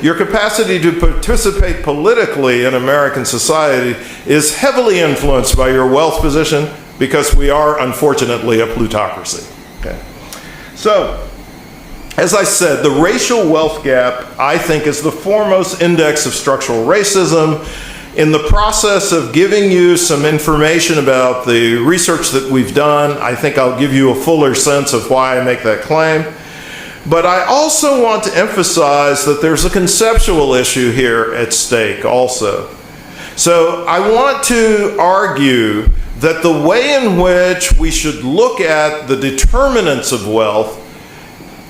Your capacity to participate politically in American society is heavily influenced by your wealth position because we are, unfortunately, a plutocracy. Okay. So, as I said, the racial wealth gap, I think, is the foremost index of structural racism. In the process of giving you some information about the research that we've done, I think I'll give you a fuller sense of why I make that claim. But I also want to emphasize that there's a conceptual issue here at stake also. So I want to argue that the way in which we should look at the determinants of wealth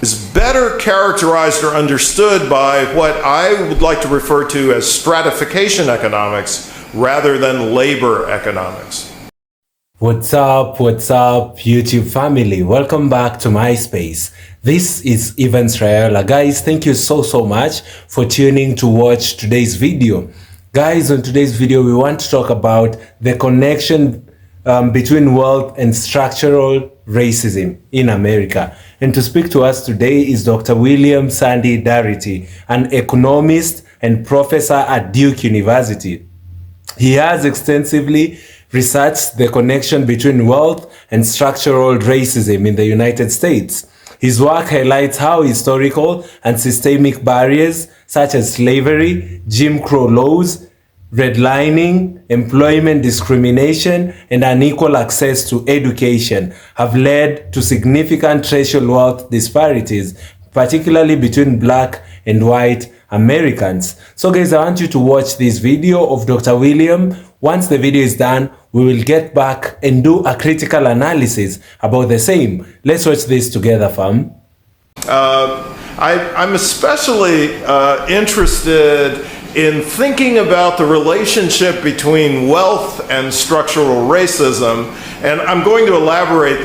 is better characterized or understood by what I would like to refer to as stratification economics rather than labor economics. What's up, YouTube family? Welcome back to my space. This is Evans Rayola. Guys, thank you so much for tuning to watch today's video. Guys, on today's video, we want to talk about the connection between wealth and structural racism in America. And to speak to us today is Dr. William Sandy Darity, an economist and professor at Duke University. He has extensively researched the connection between wealth and structural racism in the United States. His work highlights how historical and systemic barriers such as slavery, Jim Crow laws, redlining, employment discrimination, and unequal access to education have led to significant racial wealth disparities, particularly between Black and white Americans. So guys, I want you to watch this video of Dr. William. Once the video is done, we will get back and do a critical analysis about the same. Let's watch this together, fam. I'm especially interested in thinking about the relationship between wealth and structural racism, and I'm going to elaborate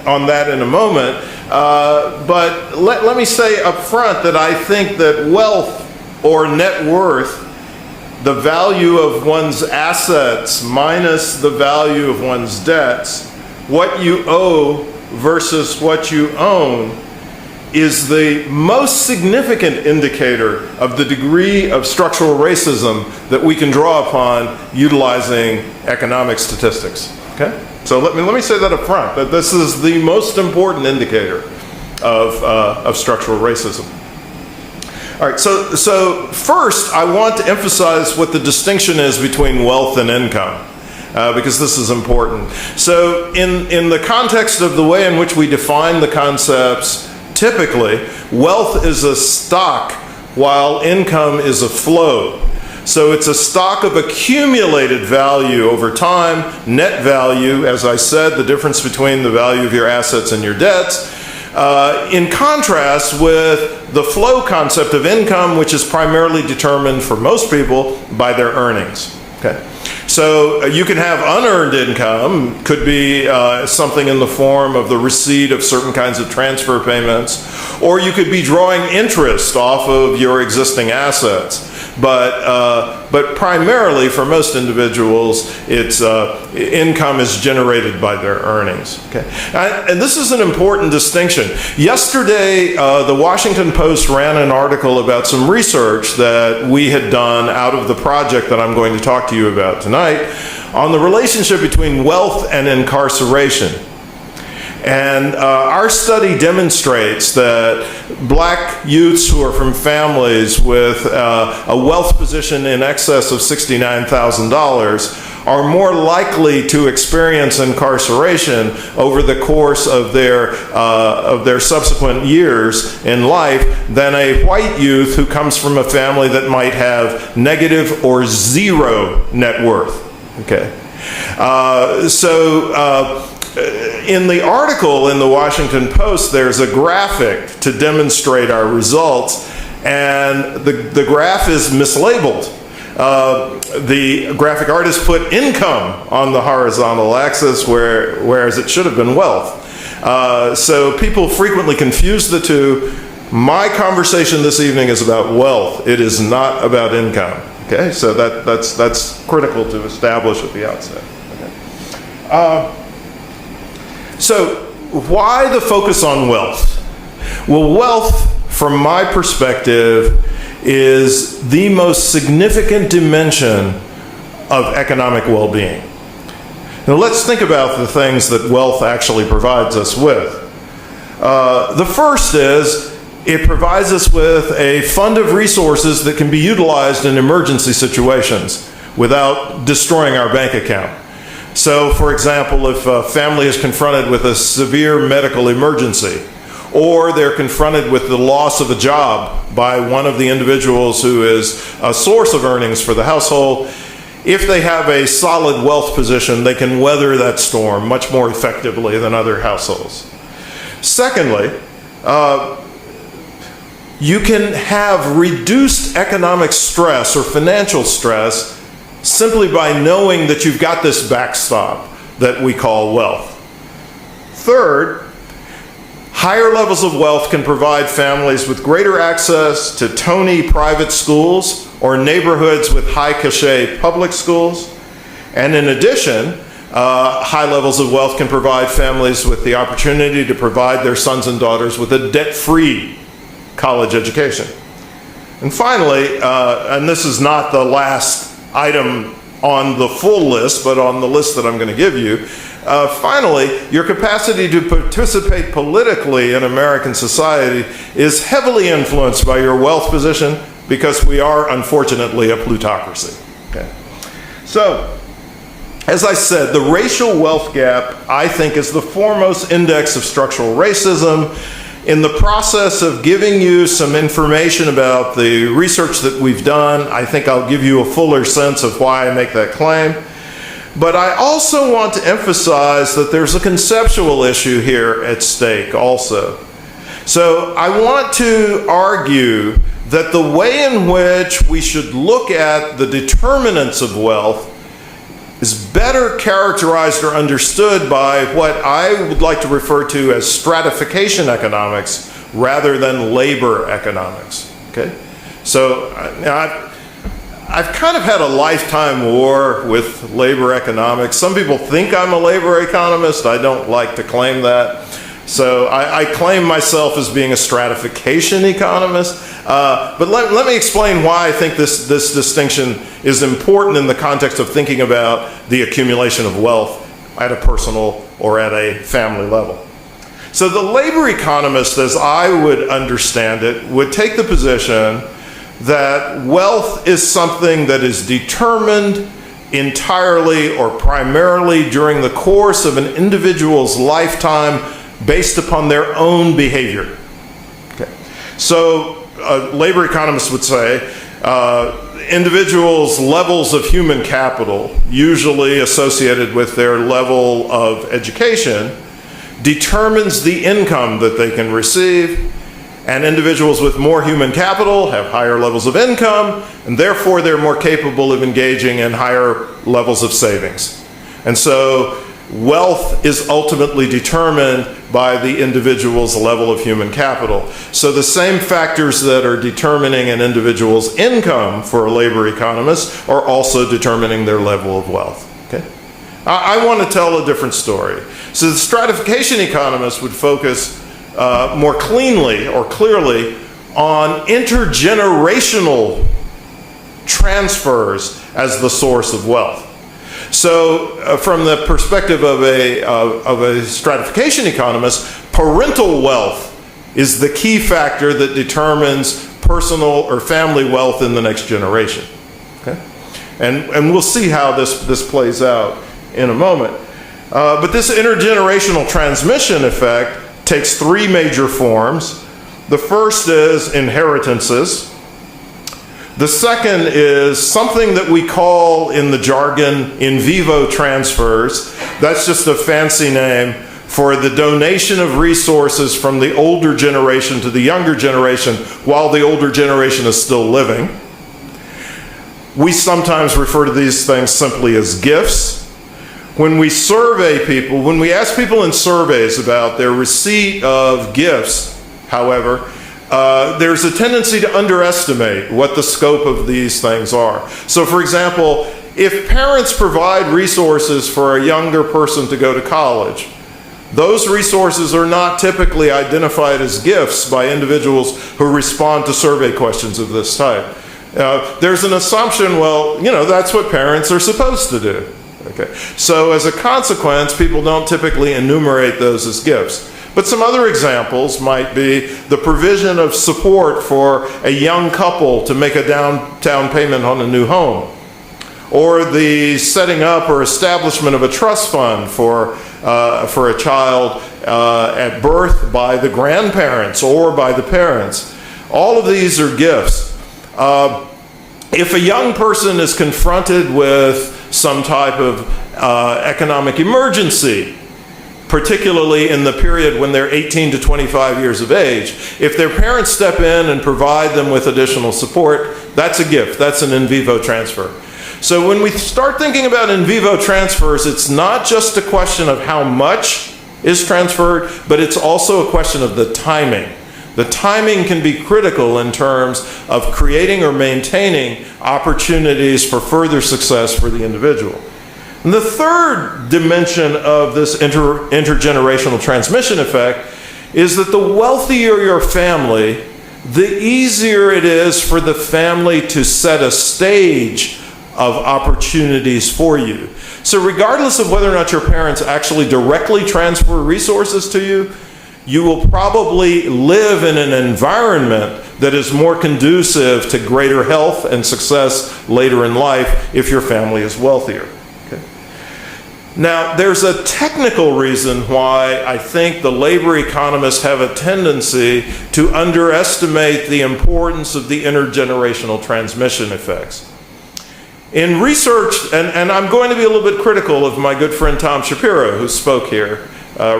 on that in a moment. But let me say up front that I think that wealth or net worth, the value of one's assets minus the value of one's debts, what you owe versus what you own, is the most significant indicator of the degree of structural racism that we can draw upon utilizing economic statistics. Okay? So let me say that up front, that this is the most important indicator of structural racism. All right, so first I want to emphasize what the distinction is between wealth and income, because this is important. So in the context of the way in which we define the concepts, typically, wealth is a stock while income is a flow. So it's a stock of accumulated value over time, net value, as I said, the difference between the value of your assets and your debts, in contrast with the flow concept of income, which is primarily determined for most people by their earnings. Okay? So you can have unearned income, could be something in the form of the receipt of certain kinds of transfer payments, or you could be drawing interest off of your existing assets. But primarily for most individuals, it's income is generated by their earnings. Okay, and this is an important distinction. Yesterday, the Washington Post ran an article about some research that we had done out of the project that I'm going to talk to you about tonight on the relationship between wealth and incarceration. And our study demonstrates that Black youths who are from families with a wealth position in excess of $69,000 are more likely to experience incarceration over the course of their subsequent years in life than a white youth who comes from a family that might have negative or zero net worth. Okay, in the article in the Washington Post, there's a graphic to demonstrate our results, and the graph is mislabeled. The graphic artist put income on the horizontal axis, whereas it should have been wealth. So people frequently confuse the two. My conversation this evening is about wealth. It is not about income. Okay, so that's critical to establish at the outset. Okay. So why the focus on wealth? Well, wealth, from my perspective, is the most significant dimension of economic well-being. Now let's think about the things that wealth actually provides us with. The first is it provides us with a fund of resources that can be utilized in emergency situations without destroying our bank account. So, for example, if a family is confronted with a severe medical emergency, or they're confronted with the loss of a job by one of the individuals who is a source of earnings for the household, if they have a solid wealth position, they can weather that storm much more effectively than other households. Secondly, you can have reduced economic stress or financial stress simply by knowing that you've got this backstop that we call wealth. Third, higher levels of wealth can provide families with greater access to Tony private schools or neighborhoods with high cachet public schools. And in addition, high levels of wealth can provide families with the opportunity to provide their sons and daughters with a debt-free college education. And finally, and this is not the last item on the full list, but on the list that I'm going to give you, finally, your capacity to participate politically in American society is heavily influenced by your wealth position, because we are, unfortunately, a plutocracy. Okay. So, as I said, the racial wealth gap, I think, is the foremost index of structural racism. In the process of giving you some information about the research that we've done, I think I'll give you a fuller sense of why I make that claim. But I also want to emphasize that there's a conceptual issue here at stake also. So I want to argue that the way in which we should look at the determinants of wealth is better characterized or understood by what I would like to refer to as stratification economics rather than labor economics. Okay? So I've kind of had a lifetime war with labor economics. Some people think I'm a labor economist. I don't like to claim that. So I claim myself as being a stratification economist. But let me explain why I think this distinction is important in the context of thinking about the accumulation of wealth at a personal or at a family level. So the labor economist, as I would understand it, would take the position that wealth is something that is determined entirely or primarily during the course of an individual's lifetime based upon their own behavior. Okay. So labor economists would say individuals' levels of human capital, usually associated with their level of education, determines the income that they can receive, and individuals with more human capital have higher levels of income, and therefore they're more capable of engaging in higher levels of savings. And so wealth is ultimately determined by the individual's level of human capital. So the same factors that are determining an individual's income for a labor economist are also determining their level of wealth. Okay? I want to tell a different story. So the stratification economist would focus more cleanly or clearly on intergenerational transfers as the source of wealth. So from the perspective of a stratification economist, parental wealth is the key factor that determines personal or family wealth in the next generation. Okay? And we'll see how this plays out in a moment. But this intergenerational transmission effect takes three major forms. The first is inheritances. The second is something that we call in the jargon in vivo transfers. That's just a fancy name for the donation of resources from the older generation to the younger generation while the older generation is still living. We sometimes refer to these things simply as gifts. When we survey people, when we ask people in surveys about their receipt of gifts, however, there's a tendency to underestimate what the scope of these things are. So for example, if parents provide resources for a younger person to go to college, Those resources are not typically identified as gifts by individuals who respond to survey questions of this type. There's an assumption, well, that's what parents are supposed to do. Okay. So as a consequence, people don't typically enumerate those as gifts. But some other examples might be the provision of support for a young couple to make a down payment on a new home, or the setting up or establishment of a trust fund for a child at birth by the grandparents or by the parents. All of these are gifts. If a young person is confronted with some type of economic emergency, particularly in the period when they're 18 to 25 years of age, if their parents step in and provide them with additional support, that's a gift. That's an in vivo transfer. So when we start thinking about in vivo transfers, it's not just a question of how much is transferred, but it's also a question of the timing. The timing can be critical in terms of creating or maintaining opportunities for further success for the individual. And the third dimension of this intergenerational transmission effect is that the wealthier your family, the easier it is for the family to set a stage of opportunities for you. So regardless of whether or not your parents actually directly transfer resources to you, you will probably live in an environment that is more conducive to greater health and success later in life if your family is wealthier. Okay. Now, there's a technical reason why I think the labor economists have a tendency to underestimate the importance of the intergenerational transmission effects. In research, and I'm going to be a little bit critical of my good friend Tom Shapiro, who spoke here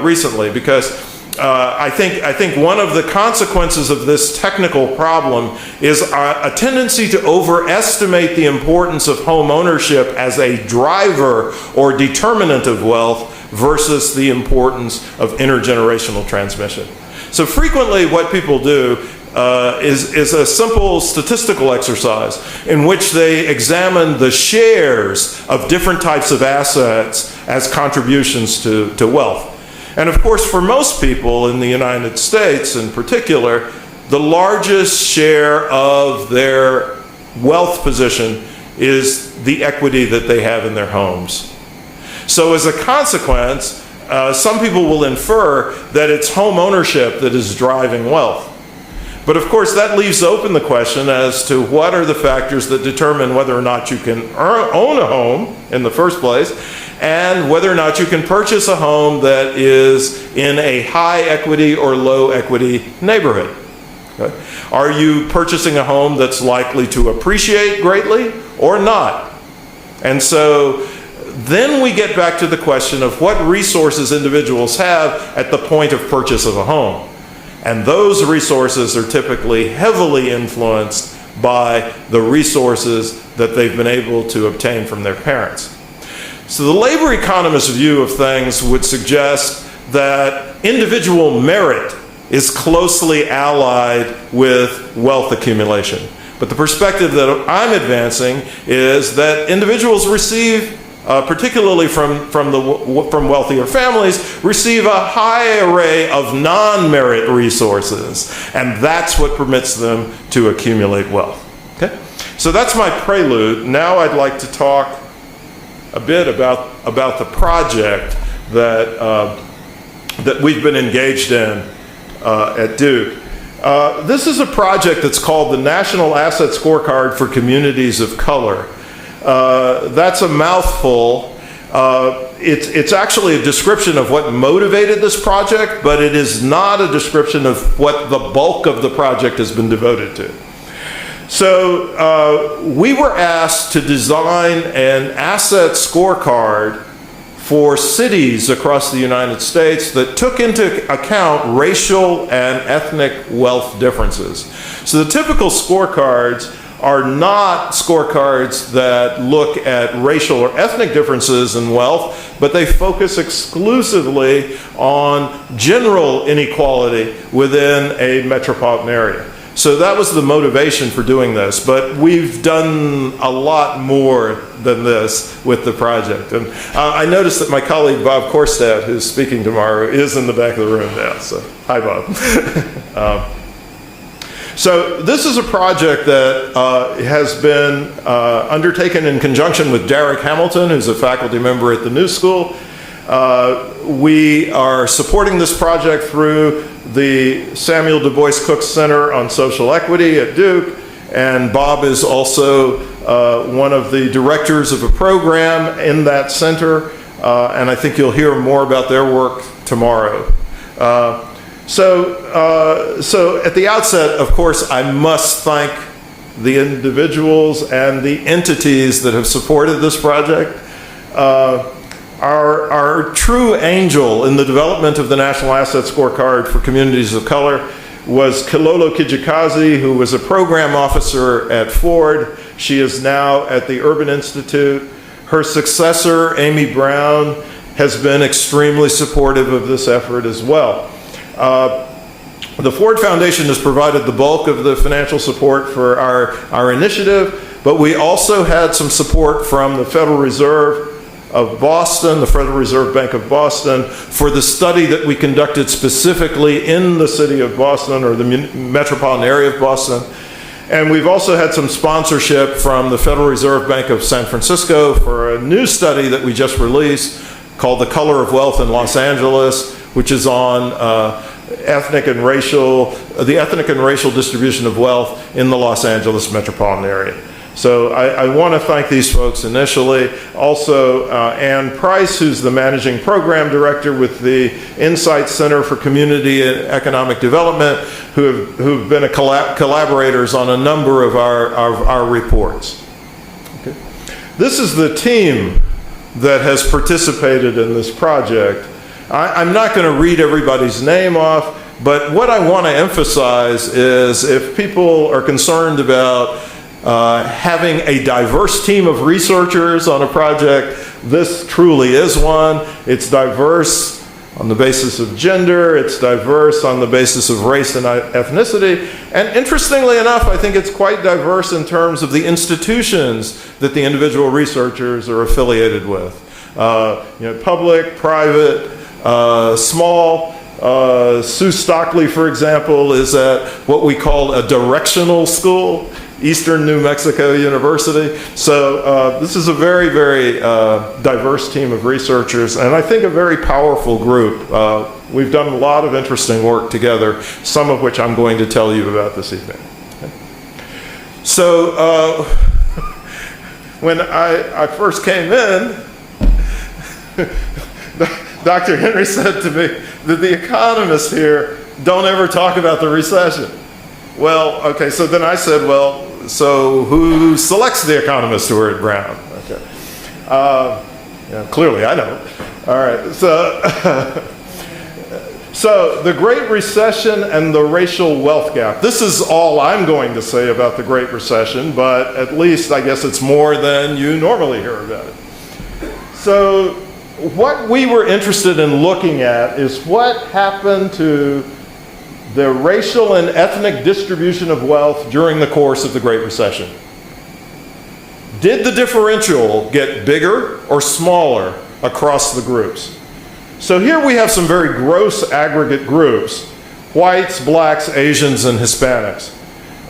recently, because I think one of the consequences of this technical problem is a tendency to overestimate the importance of home ownership as a driver or determinant of wealth versus the importance of intergenerational transmission. So frequently what people do is a simple statistical exercise in which they examine the shares of different types of assets as contributions to wealth. And of course, for most people in the United States in particular, the largest share of their wealth position is the equity that they have in their homes. So as a consequence, some people will infer that it's home ownership that is driving wealth. But of course, that leaves open the question as to what are the factors that determine whether or not you can own a home in the first place, and whether or not you can purchase a home that is in a high equity or low equity neighborhood. Okay? Are you purchasing a home that's likely to appreciate greatly or not? And so then we get back to the question of what resources individuals have at the point of purchase of a home. And those resources are typically heavily influenced by the resources that they've been able to obtain from their parents. So the labor economist's view of things would suggest that individual merit is closely allied with wealth accumulation. But the perspective that I'm advancing is that individuals receive, particularly from wealthier families, receive a high array of non-merit resources, and that's what permits them to accumulate wealth. Okay? So that's my prelude. Now I'd like to talk a bit about the project that we've been engaged in at Duke. This is a project that's called the National Asset Scorecard for Communities of Color. That's a mouthful. It's actually a description of what motivated this project, but it is not a description of what the bulk of the project has been devoted to. So we were asked to design an asset scorecard for cities across the United States that took into account racial and ethnic wealth differences. So the typical scorecards are not scorecards that look at racial or ethnic differences in wealth, but they focus exclusively on general inequality within a metropolitan area. So that was the motivation for doing this, but we've done a lot more than this with the project. And I noticed that my colleague Bob Korstad, who's speaking tomorrow, is in the back of the room now, so hi Bob. So this is a project that has been undertaken in conjunction with Derek Hamilton, who's a faculty member at the New School. We are supporting this project through the Samuel Du Bois Cook Center on Social Equity at Duke, and Bob is also one of the directors of a program in that center, and I think you'll hear more about their work tomorrow. So at the outset, of course, I must thank the individuals and the entities that have supported this project. Our true angel in the development of the National Asset Scorecard for Communities of Color was Kilolo Kijikazi, who was a program officer at Ford. She is now at the Urban Institute. Her successor, Amy Brown, has been extremely supportive of this effort as well. The Ford Foundation has provided the bulk of the financial support for our initiative, but we also had some support from the Federal Reserve of Boston, the Federal Reserve Bank of Boston, for the study that we conducted specifically in the city of Boston, or the metropolitan area of Boston. And we've also had some sponsorship from the Federal Reserve Bank of San Francisco for a new study that we just released called The Color of Wealth in Los Angeles, which is on the ethnic and racial distribution of wealth in the Los Angeles metropolitan area. So I want to thank these folks initially. Also, Ann Price, who's the managing program director with the Insight Center for Community and Economic Development, who've been collaborators on a number of our reports. Okay. This is the team that has participated in this project. I'm not going to read everybody's name off, but what I want to emphasize is if people are concerned about having a diverse team of researchers on a project, this truly is one. It's diverse on the basis of gender, it's diverse on the basis of race and ethnicity, and interestingly enough, I think it's quite diverse in terms of the institutions that the individual researchers are affiliated with. Public, private, small. Sue Stockley, for example, is at what we call a directional school, Eastern New Mexico University. So this is a very, very diverse team of researchers, and I think a very powerful group. We've done a lot of interesting work together, some of which I'm going to tell you about this evening. Okay. So when I first came in, Dr. Henry said to me that the economists here don't ever talk about the recession. Well, okay, so then I said, well, so who selects the economists who are at Brown? Okay. Clearly I don't. All right, so the Great Recession and the racial wealth gap. This is all I'm going to say about the Great Recession, but at least I guess it's more than you normally hear about it. So what we were interested in looking at is what happened to the racial and ethnic distribution of wealth during the course of the Great Recession. Did the differential get bigger or smaller across the groups? So here we have some very gross aggregate groups: whites, blacks, Asians, and Hispanics.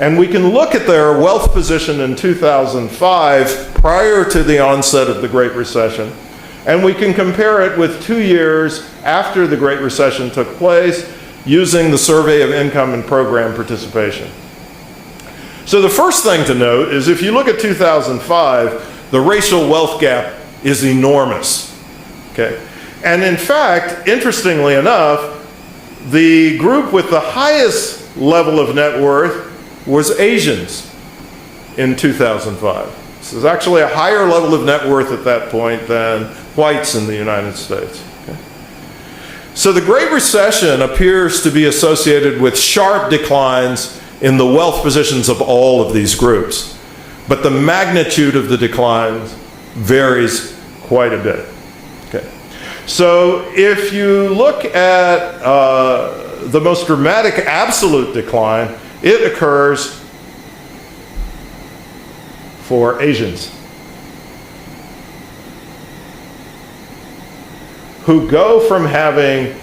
And we can look at their wealth position in 2005, prior to the onset of the Great Recession, and we can compare it with 2 years after the Great Recession took place, using the Survey of Income and Program Participation. So the first thing to note is if you look at 2005, the racial wealth gap is enormous. Okay? And in fact, interestingly enough, the group with the highest level of net worth was Asians in 2005. This is actually a higher level of net worth at that point than whites in the United States. So the Great Recession appears to be associated with sharp declines in the wealth positions of all of these groups. But the magnitude of the declines varies quite a bit. Okay. So if you look at the most dramatic absolute decline, It occurs for Asians, who go from having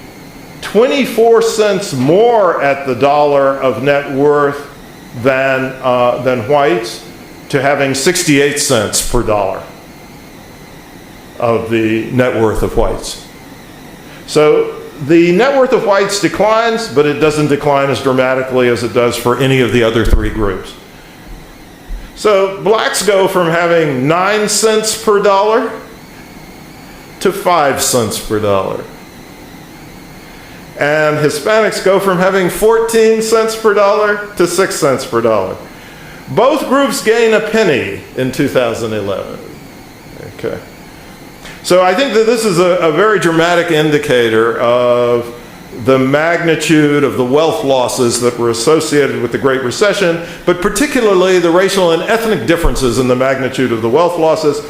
24 cents more at the dollar of net worth than whites to having 68 cents per dollar of the net worth of whites. So the net worth of whites declines, but it doesn't decline as dramatically as it does for any of the other three groups. So blacks go from having 9 cents per dollar to 5 cents per dollar. And Hispanics go from having 14 cents per dollar to 6 cents per dollar. Both groups gain a penny in 2011. Okay. So I think that this is a very dramatic indicator of the magnitude of the wealth losses that were associated with the Great Recession, but particularly the racial and ethnic differences in the magnitude of the wealth losses.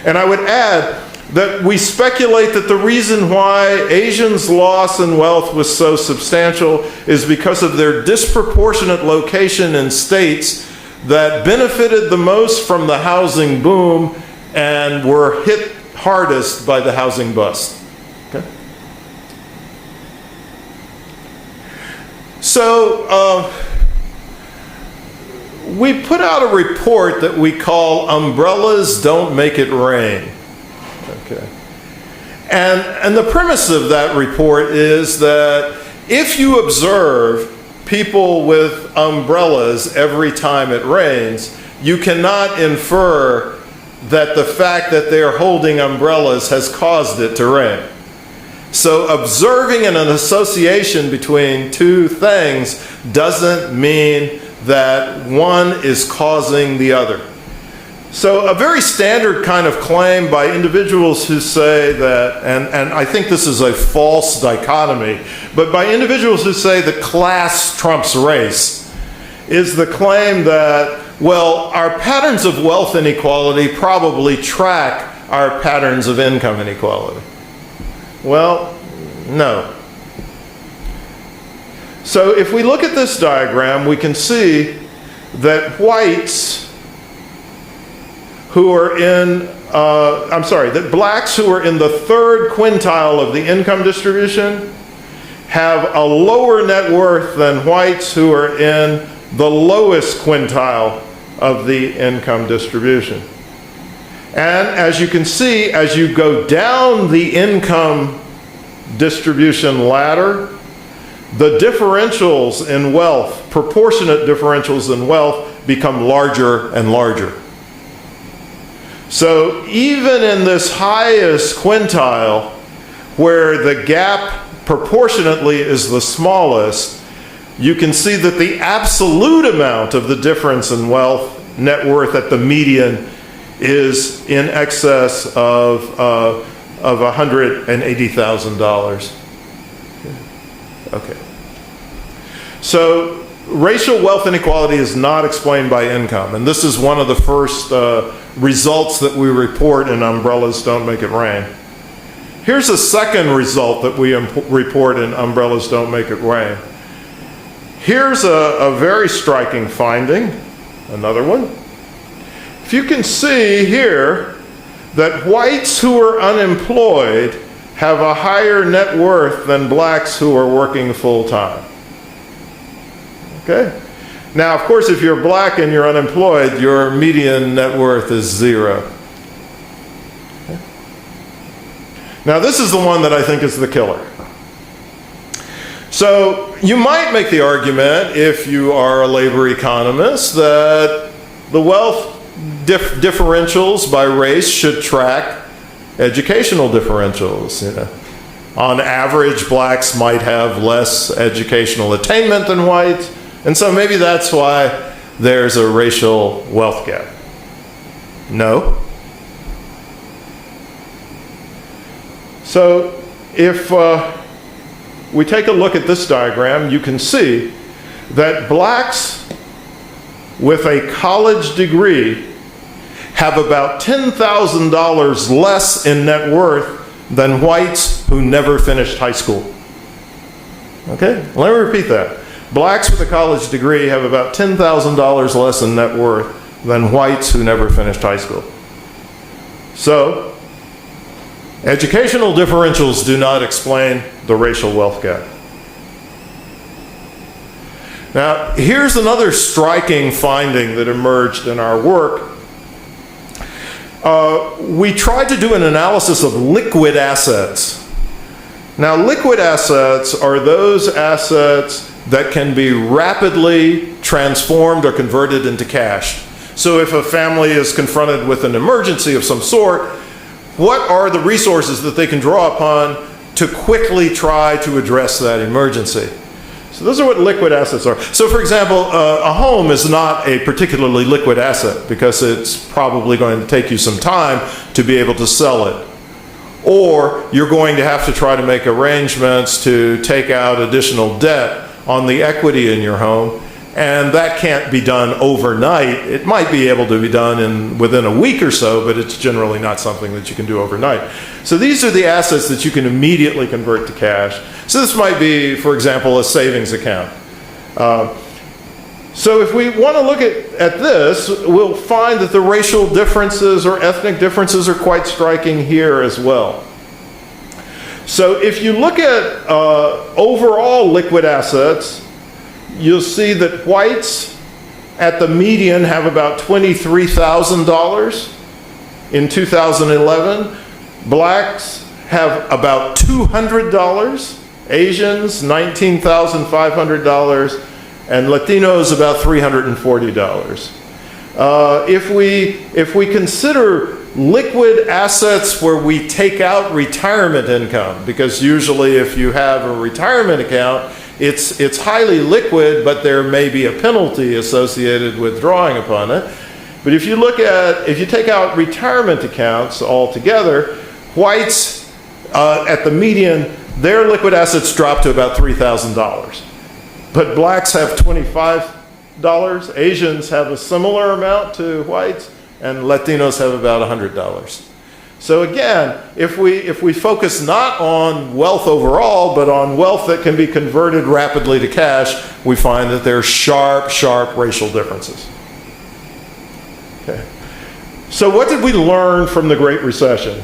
And I would add that we speculate that the reason why Asians' loss in wealth was so substantial is because of their disproportionate location in states that benefited the most from the housing boom and were hit hardest by the housing bust. Okay? So we put out a report that we call Umbrellas Don't Make It Rain. Okay. And the premise of that report is that if you observe people with umbrellas every time it rains, you cannot infer that the fact that they are holding umbrellas has caused it to rain. So observing an association between two things doesn't mean that one is causing the other. So a very standard kind of claim by individuals who say that, and I think this is a false dichotomy, but by individuals who say that class trumps race, is the claim that, well, our patterns of wealth inequality probably track our patterns of income inequality. Well, no. So if we look at this diagram, we can see that whites who are in, that blacks who are in the third quintile of the income distribution have a lower net worth than whites who are in the lowest quintile of the income distribution. And as you can see, as you go down the income distribution ladder, the differentials in wealth, proportionate differentials in wealth, become larger and larger. So even in this highest quintile, where the gap proportionately is the smallest, you can see that the absolute amount of the difference in wealth, net worth at the median, is in excess of $180,000. Okay. So racial wealth inequality is not explained by income, and this is one of the first results that we report in Umbrellas Don't Make It Rain. Here's a second result that we report in Umbrellas Don't Make It Rain. Here's a very striking finding, another one. If you can see here that whites who are unemployed have a higher net worth than blacks who are working full-time. Okay? Now, of course, if you're black and you're unemployed, your median net worth is 0. Okay? Now, this is the one that I think is the killer. So, you might make the argument, if you are a labor economist, that the wealth differentials by race should track educational differentials. You know, on average, blacks might have less educational attainment than whites, and so maybe that's why there's a racial wealth gap. No. So if we take a look at this diagram, you can see that blacks with a college degree have about $10,000 less in net worth than whites who never finished high school. Okay, let me repeat that. Blacks with a college degree have about $10,000 less in net worth than whites who never finished high school. So, educational differentials do not explain the racial wealth gap. Now, here's another striking finding that emerged in our work. We tried to do an analysis of liquid assets. Now, liquid assets are those assets that can be rapidly transformed or converted into cash. So if a family is confronted with an emergency of some sort, what are the resources that they can draw upon to quickly try to address that emergency? So those are what liquid assets are. So for example, a home is not a particularly liquid asset because it's probably going to take you some time to be able to sell it. Or you're going to have to try to make arrangements to take out additional debt on the equity in your home, and that can't be done overnight. It might be able to be done within a week or so, but it's generally not something that you can do overnight. So these are the assets that you can immediately convert to cash. So this might be, for example, a savings account. So if we want to look at this, we'll find that the racial differences or ethnic differences are quite striking here as well. So if you look at overall liquid assets, you'll see that whites at the median have about $23,000 in 2011. Blacks have about $200, Asians $19,500, and Latinos about $340. If we consider liquid assets where we take out retirement income, because usually if you have a retirement account, it's highly liquid, but there may be a penalty associated with drawing upon it. But if you take out retirement accounts altogether, whites at the median, their liquid assets drop to about $3,000. But blacks have $25, Asians have a similar amount to whites, and Latinos have about $100. So again, if we focus not on wealth overall, but on wealth that can be converted rapidly to cash, we find that there are sharp racial differences. Okay. So what did we learn from the Great Recession?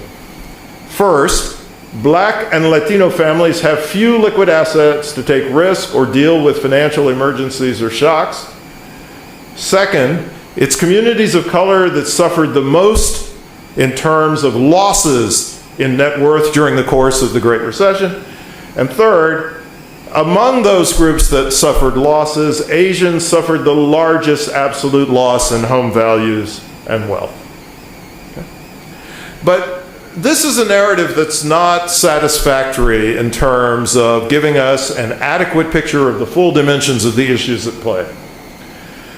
First, Black and Latino families have few liquid assets to take risk or deal with financial emergencies or shocks. Second, it's communities of color that suffered the most in terms of losses in net worth during the course of the Great Recession. And third, among those groups that suffered losses, Asians suffered the largest absolute loss in home values and wealth. Okay. But this is a narrative that's not satisfactory in terms of giving us an adequate picture of the full dimensions of the issues at play.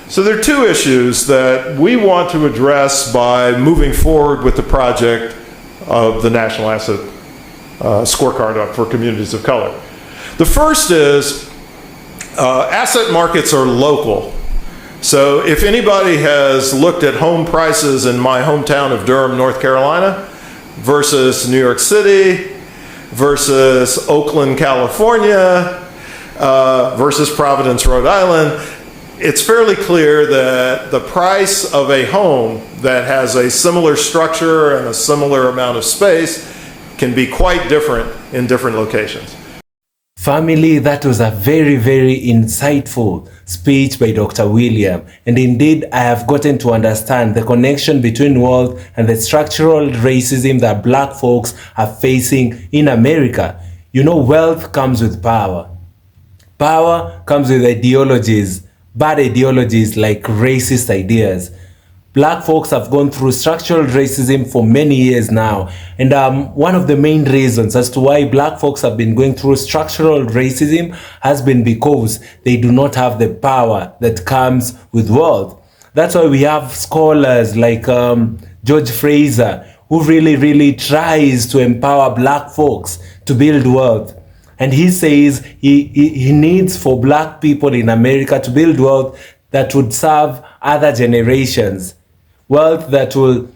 So there are two issues that we want to address by moving forward with the project of the National Asset Scorecard for Communities of Color. The first is asset markets are local. So if anybody has looked at home prices in my hometown of Durham, North Carolina, versus New York City, versus Oakland, California, versus Providence, Rhode Island, it's fairly clear that the price of a home that has a similar structure and a similar amount of space can be quite different in different locations. Family, that was a very insightful speech by Dr. William. And indeed, I have gotten to understand the connection between wealth and the structural racism that Black folks are facing in America. You know, wealth comes with power. Power comes with ideologies, bad ideologies like racist ideas. Black folks have gone through structural racism for many years now. And one of the main reasons as to why Black folks have been going through structural racism has been because they do not have the power that comes with wealth. That's why we have scholars like George Fraser, who really tries to empower Black folks to build wealth. And he says he needs for Black people in America to build wealth that would serve other generations. Wealth that will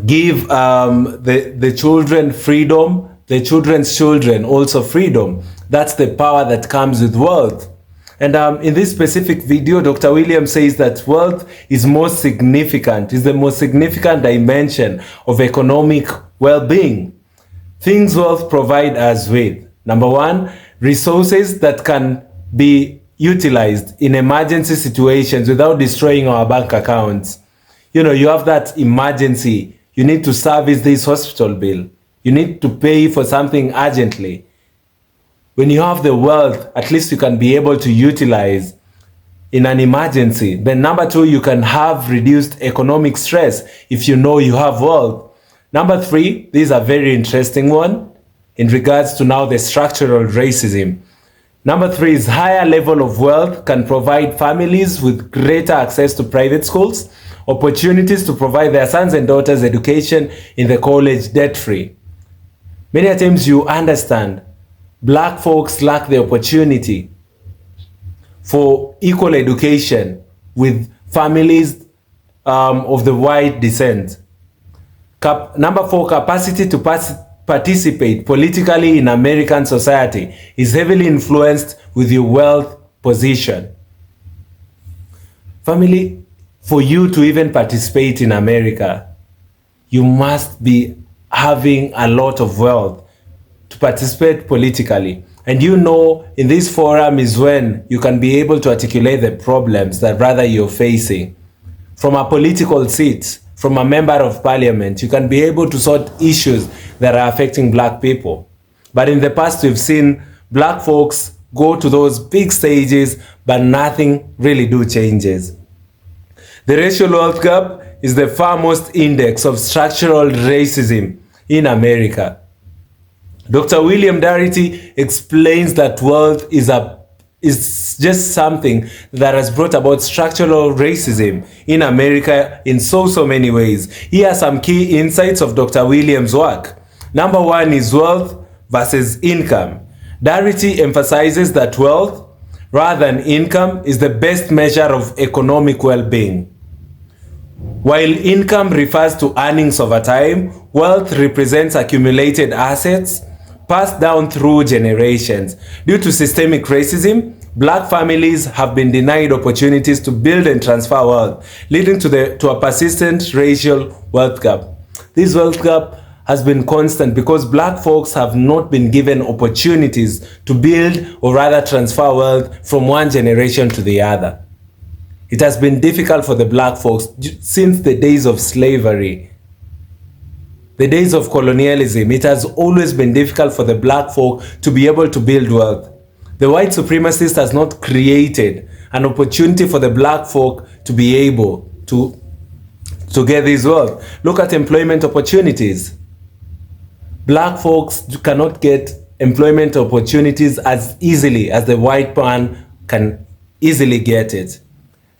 give the children freedom, the children's children also freedom. That's the power that comes with wealth. And in this specific video, Dr. Williams says that wealth is the most significant dimension of economic well-being. Things wealth provide us with. Number one, resources that can be utilized in emergency situations without destroying our bank accounts. You know, you have that emergency. You need to service this hospital bill. You need to pay for something urgently. When you have the wealth, at least you can be able to utilize in an emergency. Then number two, you can have reduced economic stress if you know you have wealth. Number three, this is a very interesting one in regards to now the structural racism. Number three is higher level of wealth can provide families with greater access to private schools, opportunities to provide their sons and daughters education in the college debt-free. Many times you understand Black folks lack the opportunity for equal education with families of the white descent. Number four, capacity to participate politically in American society is heavily influenced with your wealth position. Family, for you to even participate in America, you must be having a lot of wealth to participate politically. And you know, in this forum is when you can be able to articulate the problems that rather you're facing. From a political seat, from a member of parliament, you can be able to sort issues that are affecting Black people. But in the past, we've seen Black folks go to those big stages, but nothing really do changes. The racial wealth gap is the foremost index of structural racism in America. Dr. William Darity explains that wealth is just something that has brought about structural racism in America in so many ways. Here are some key insights of Dr. Williams' work. Number one is wealth versus income. Darity emphasizes that wealth, rather than income, is the best measure of economic well-being. While income refers to earnings over time, wealth represents accumulated assets passed down through generations. Due to systemic racism, Black families have been denied opportunities to build and transfer wealth, leading to a persistent racial wealth gap. This wealth gap has been constant because Black folks have not been given opportunities to build or rather transfer wealth from one generation to the other. It has been difficult for the Black folks since the days of slavery, the days of colonialism. It has always been difficult for the Black folk to be able to build wealth. The white supremacist has not created an opportunity for the Black folk to be able to get this wealth. Look at employment opportunities. Black folks cannot get employment opportunities as easily as the white man can easily get it.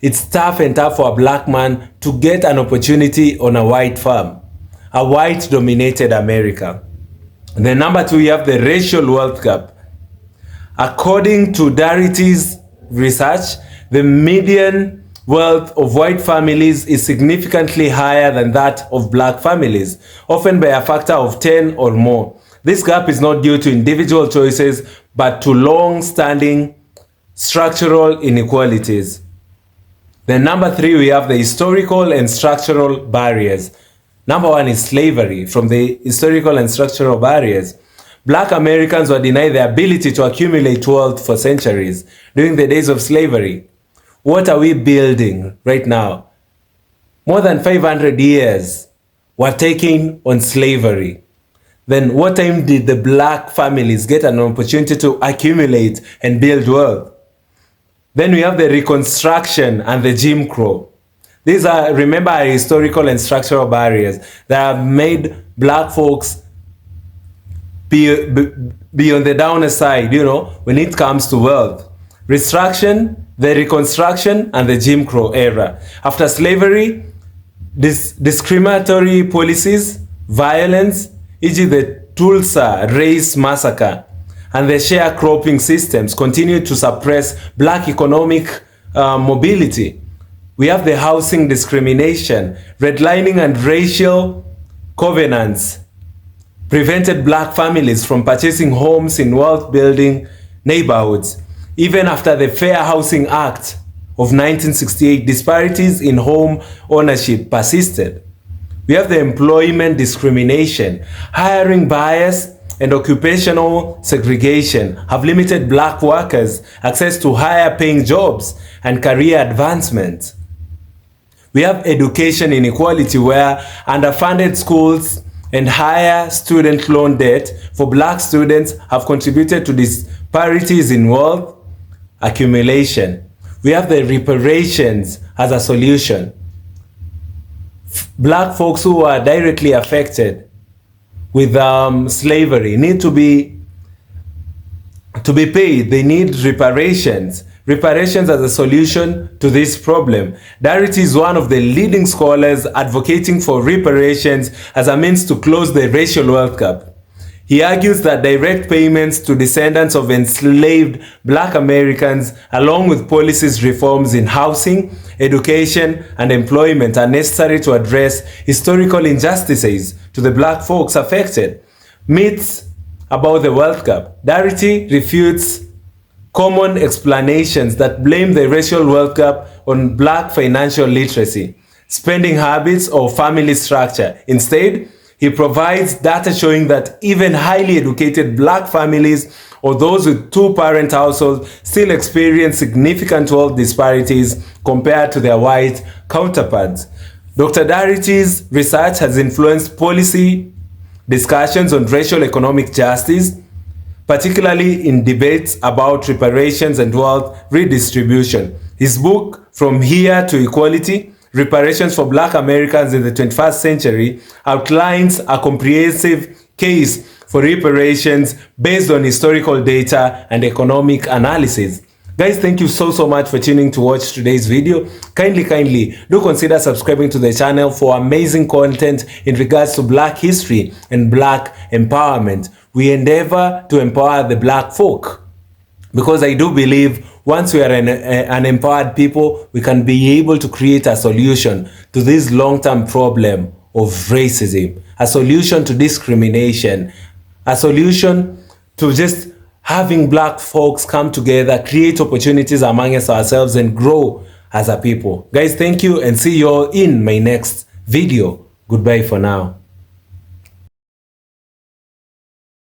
It's tough for a Black man to get an opportunity on a white farm, a white-dominated America. Then number two, you have the racial wealth gap. According to Darity's research, the median wealth of white families is significantly higher than that of Black families, often by a factor of 10 or more. This gap is not due to individual choices, but to long-standing structural inequalities. Then number three, we have the historical and structural barriers. Number one is slavery. From the historical and structural barriers, Black Americans were denied the ability to accumulate wealth for centuries during the days of slavery. What are we building right now? More than 500 years were taken on slavery. Then what time did the Black families get an opportunity to accumulate and build wealth? Then we have the Reconstruction and the Jim Crow. These are, remember, historical and structural barriers that have made Black folks be on the downer side, when it comes to wealth. The Reconstruction, and the Jim Crow era. After slavery, discriminatory policies, violence, e.g. the Tulsa Race Massacre, and the sharecropping systems continue to suppress Black economic mobility. We have the housing discrimination, redlining, and racial covenants prevented Black families from purchasing homes in wealth-building neighborhoods. Even after the Fair Housing Act of 1968, disparities in home ownership persisted. We have the employment discrimination. Hiring bias and occupational segregation have limited black workers access to higher paying jobs and career advancement. We have education inequality, where underfunded schools and higher student loan debt for black students have contributed to disparities in wealth accumulation. We have the reparations as a solution. Black folks who are directly affected with slavery need to be paid. They need reparations. Reparations as a solution to this problem. Darity is one of the leading scholars advocating for reparations as a means to close the racial wealth gap. He argues that direct payments to descendants of enslaved black Americans, along with policies reforms in housing, education, and employment, are necessary to address historical injustices to the black folks affected. Myths about the wealth gap. Darity refutes common explanations that blame the racial wealth gap on black financial literacy, spending habits, or family structure. Instead, he provides data showing that even highly educated black families or those with two-parent households still experience significant wealth disparities compared to their white counterparts. Dr. Darity's research has influenced policy discussions on racial economic justice, particularly in debates about reparations and wealth redistribution. His book, From Here to Equality: Reparations for Black Americans in the 21st Century, outlines a comprehensive case for reparations based on historical data and economic analysis. Guys, thank you so much for tuning to watch today's video. Kindly do consider subscribing to the channel for amazing content in regards to black history and black empowerment. We endeavor to empower the black folk, because I do believe once we are an empowered people, we can be able to create a solution to this long-term problem of racism, a solution to discrimination, a solution to just having black folks come together, create opportunities among ourselves, and grow as a people. Guys, thank you, and see you all in my next video. Goodbye for now.